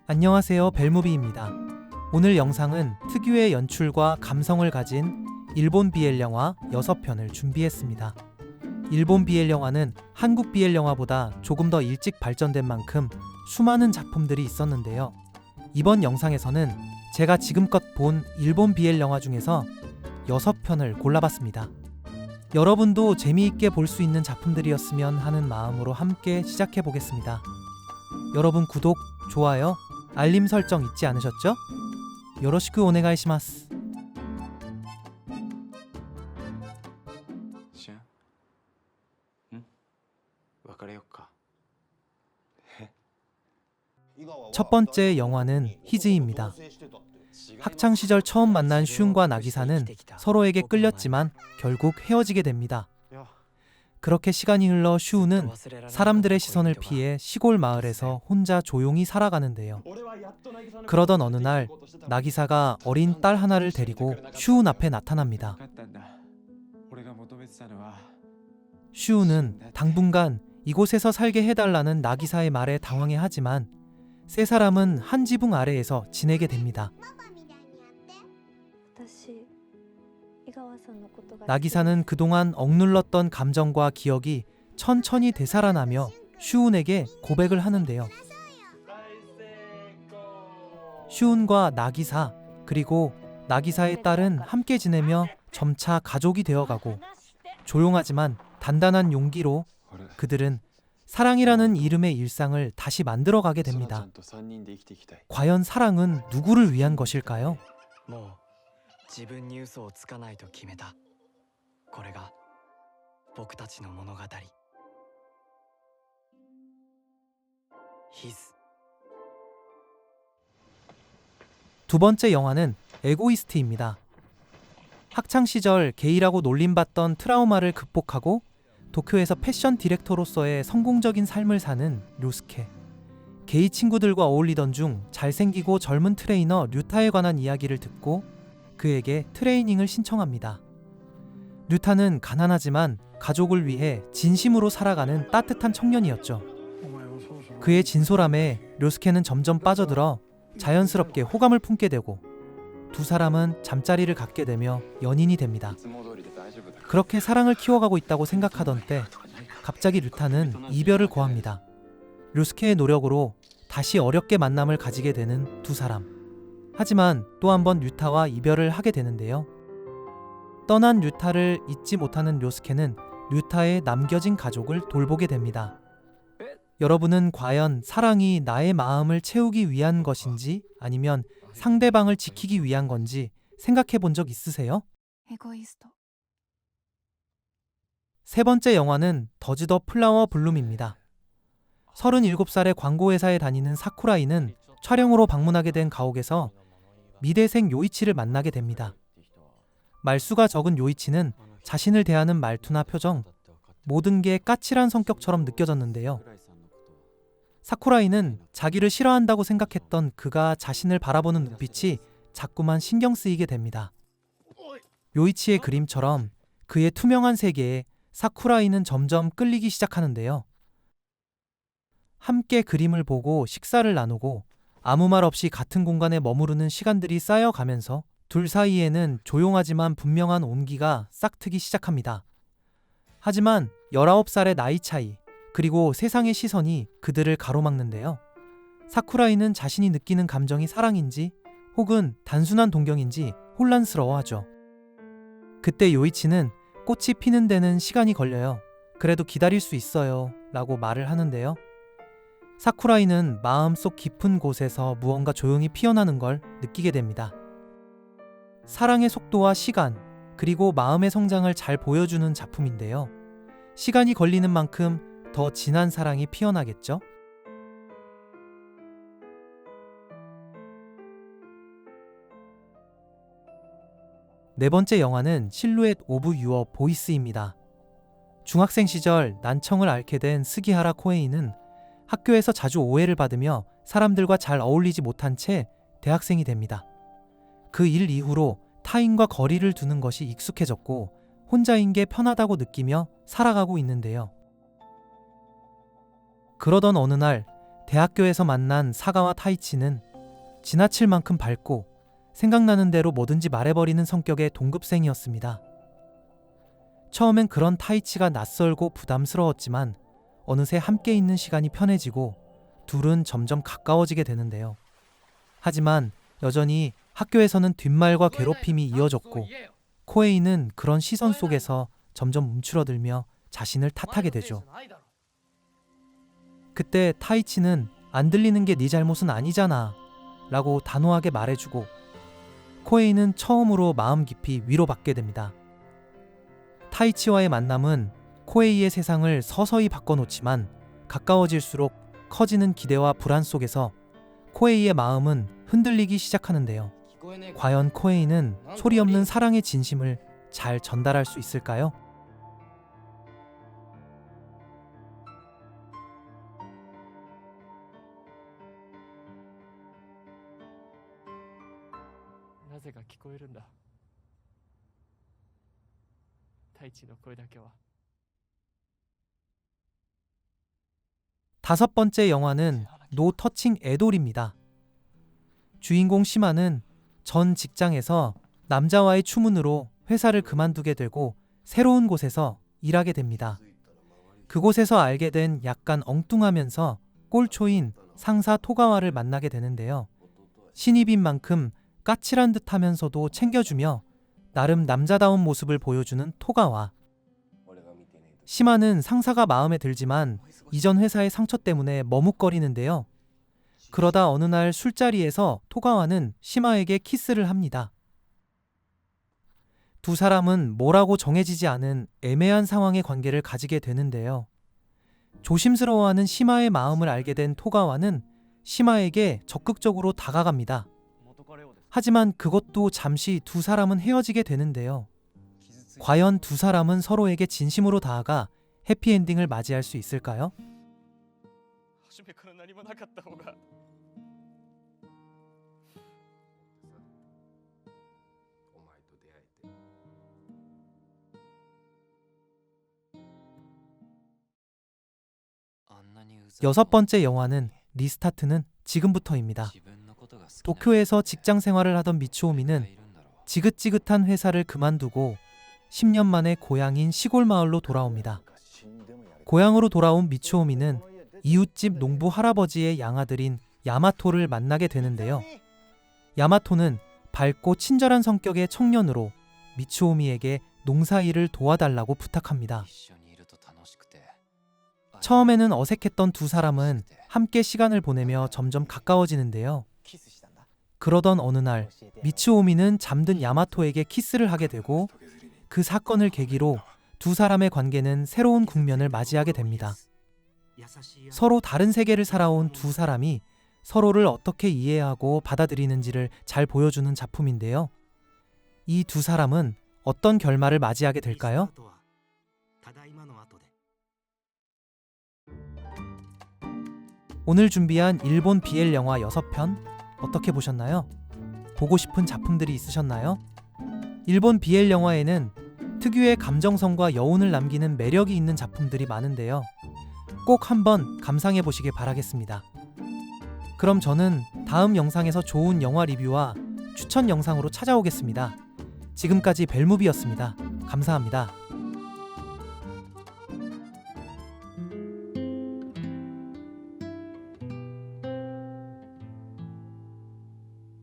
안녕하세요, 벨무비입니다. 오늘 영상은 특유의 연출과 감성을 가진 일본 BL 영화 6편을 준비했습니다. 일본 BL 영화는 한국 BL 영화보다 조금 더 일찍 발전된 만큼 수많은 작품들이 있었는데요. 이번 영상에서는 제가 지금껏 본 일본 BL 영화 중에서 6편을 골라봤습니다. 여러분도 재미있게 볼 수 있는 작품들이었으면 하는 마음으로 함께 시작해보겠습니다. 여러분 구독, 좋아요, 알림 설정 잊지 않으셨죠? 요로시쿠 오네가이시마스. しゅん別れよっか 첫 번째 영화는 히즈이입니다. 학창 시절 처음 만난 슌과 나기사는 서로에게 끌렸지만 결국 헤어지게 됩니다. 그렇게 시간이 흘러 슈우는 사람들의 시선을 피해 시골 마을에서 혼자 조용히 살아가는데요. 그러던 어느 날 나기사가 어린 딸 하나를 데리고 슈운 앞에 나타납니다. 슈우는 당분간 이곳에서 살게 해달라는 나기사의 말에 당황해하지만 세 사람은 한 지붕 아래에서 지내게 됩니다. 나기사는 그동안 억눌렀던 감정과 기억이 천천히 되살아나며 슈운에게 고백을 하는데요. 슈운과 나기사, 그리고 나기사의 딸은 함께 지내며 점차 가족이 되어가고 조용하지만 단단한 용기로 그들은 사랑이라는 이름의 일상을 다시 만들어가게 됩니다. 과연 사랑은 누구를 위한 것일까요? 自分に嘘をつかないと決めた。これが僕たちの物語。히스. 두 번째 영화는 에고이스트입니다. 학창 시절 게이라고 놀림받던 트라우마를 극복하고 도쿄에서 패션 디렉터로서의 성공적인 삶을 사는 료스케. 게이 친구들과 어울리던 중 잘생기고 젊은 트레이너 류타에 관한 이야기를 듣고 그에게 트레이닝을 신청합니다. 류타는 가난하지만 가족을 위해 진심으로 살아가는 따뜻한 청년이었죠. 그의 진솔함에 료스케는 점점 빠져들어 자연스럽게 호감을 품게 되고 두 사람은 잠자리를 갖게 되며 연인이 됩니다. 그렇게 사랑을 키워가고 있다고 생각하던 때 갑자기 류타는 이별을 고합니다. 료스케의 노력으로 다시 어렵게 만남을 가지게 되는 두 사람. 하지만 또 한 번 류타와 이별을 하게 되는데요. 떠난 류타를 잊지 못하는 료스케는 류타의 남겨진 가족을 돌보게 됩니다. 여러분은 과연 사랑이 나의 마음을 채우기 위한 것인지 아니면 상대방을 지키기 위한 건지 생각해 본 적 있으세요? 세 번째 영화는 더즈 더 플라워 블룸입니다. 37살의 광고회사에 다니는 사쿠라이는 촬영으로 방문하게 된 가옥에서 미대생 요이치를 만나게 됩니다. 말수가 적은 요이치는 자신을 대하는 말투나 표정, 모든 게 까칠한 성격처럼 느껴졌는데요. 사쿠라이는 자기를 싫어한다고 생각했던 그가 자신을 바라보는 눈빛이 자꾸만 신경 쓰이게 됩니다. 요이치의 그림처럼 그의 투명한 세계에 사쿠라이는 점점 끌리기 시작하는데요. 함께 그림을 보고 식사를 나누고 아무 말 없이 같은 공간에 머무르는 시간들이 쌓여가면서 둘 사이에는 조용하지만 분명한 온기가 싹트기 시작합니다. 하지만 19살의 나이 차이, 그리고 세상의 시선이 그들을 가로막는데요. 사쿠라이는 자신이 느끼는 감정이 사랑인지 혹은 단순한 동경인지 혼란스러워하죠. 그때 요이치는 꽃이 피는 데는 시간이 걸려요. 그래도 기다릴 수 있어요. 라고 말을 하는데요. 사쿠라이는 마음속 깊은 곳에서 무언가 조용히 피어나는 걸 느끼게 됩니다. 사랑의 속도와 시간, 그리고 마음의 성장을 잘 보여주는 작품인데요. 시간이 걸리는 만큼 더 진한 사랑이 피어나겠죠? 네 번째 영화는 실루엣 오브 유어 보이스입니다. 중학생 시절 난청을 앓게 된 스기하라 코에이는 학교에서 자주 오해를 받으며 사람들과 잘 어울리지 못한 채 대학생이 됩니다. 그 일 이후로 타인과 거리를 두는 것이 익숙해졌고 혼자인 게 편하다고 느끼며 살아가고 있는데요. 그러던 어느 날 대학교에서 만난 사가와 타이치는 지나칠 만큼 밝고 생각나는 대로 뭐든지 말해버리는 성격의 동급생이었습니다. 처음엔 그런 타이치가 낯설고 부담스러웠지만 어느새 함께 있는 시간이 편해지고 둘은 점점 가까워지게 되는데요. 하지만 여전히 학교에서는 뒷말과 괴롭힘이 이어졌고 코에이는 그런 시선 속에서 점점 움츠러들며 자신을 탓하게 되죠. 그때 타이치는 안 들리는 게 네 잘못은 아니잖아 라고 단호하게 말해주고 코에이는 처음으로 마음 깊이 위로받게 됩니다. 타이치와의 만남은 코에이의 세상을 서서히 바꿔놓지만 가까워질수록 커지는 기대와 불안 속에서 코에이의 마음은 흔들리기 시작하는데요. 과연 코에이는 소리 없는 사랑의 진심을 잘 전달할 수 있을까요? 나제가 聞こえるんだ。太一の声だけは。 다섯 번째 영화는 노 터칭 애돌입니다. 주인공 시마는 전 직장에서 남자와의 추문으로 회사를 그만두게 되고 새로운 곳에서 일하게 됩니다. 그곳에서 알게 된 약간 엉뚱하면서 꼴초인 상사 토가와를 만나게 되는데요. 신입인 만큼 까칠한 듯하면서도 챙겨주며 나름 남자다운 모습을 보여주는 토가와. 시마는 상사가 마음에 들지만 이전 회사의 상처 때문에 머뭇거리는데요. 그러다 어느 날 술자리에서 토가와는 시마에게 키스를 합니다. 두 사람은 뭐라고 정해지지 않은 애매한 상황의 관계를 가지게 되는데요. 조심스러워하는 시마의 마음을 알게 된 토가와는 시마에게 적극적으로 다가갑니다. 하지만 그것도 잠시 두 사람은 헤어지게 되는데요. 과연 두 사람은 서로에게 진심으로 다가가 해피엔딩을 맞이할 수 있을까요? 初めから何もなかった方が。여섯 번째 영화는 리스타트는 지금부터입니다. 도쿄에서 직장 생활을 하던 미츠오미는 지긋지긋한 회사를 그만두고 10년 만에 고향인 시골 마을로 돌아옵니다. 고향으로 돌아온 미츠오미는 이웃집 농부 할아버지의 양아들인 야마토를 만나게 되는데요. 야마토는 밝고 친절한 성격의 청년으로 미츠오미에게 농사일을 도와달라고 부탁합니다. 처음에는 어색했던 두 사람은 함께 시간을 보내며 점점 가까워지는데요. 그러던 어느 날 미츠오미는 잠든 야마토에게 키스를 하게 되고 그 사건을 계기로 두 사람의 관계는 새로운 국면을 맞이하게 됩니다. 서로 다른 세계를 살아온 두 사람이 서로를 어떻게 이해하고 받아들이는지를 잘 보여주는 작품인데요. 이 두 사람은 어떤 결말을 맞이하게 될까요? 오늘 준비한 일본 BL 영화 6편 어떻게 보셨나요? 보고 싶은 작품들이 있으셨나요? 일본 BL 영화에는 특유의 감정선과 여운을 남기는 매력이 있는 작품들이 많은데요. 꼭 한번 감상해 보시길 바라겠습니다. 그럼 저는 다음 영상에서 좋은 영화 리뷰와 추천 영상으로 찾아오겠습니다. 지금까지 벨무비였습니다. 감사합니다.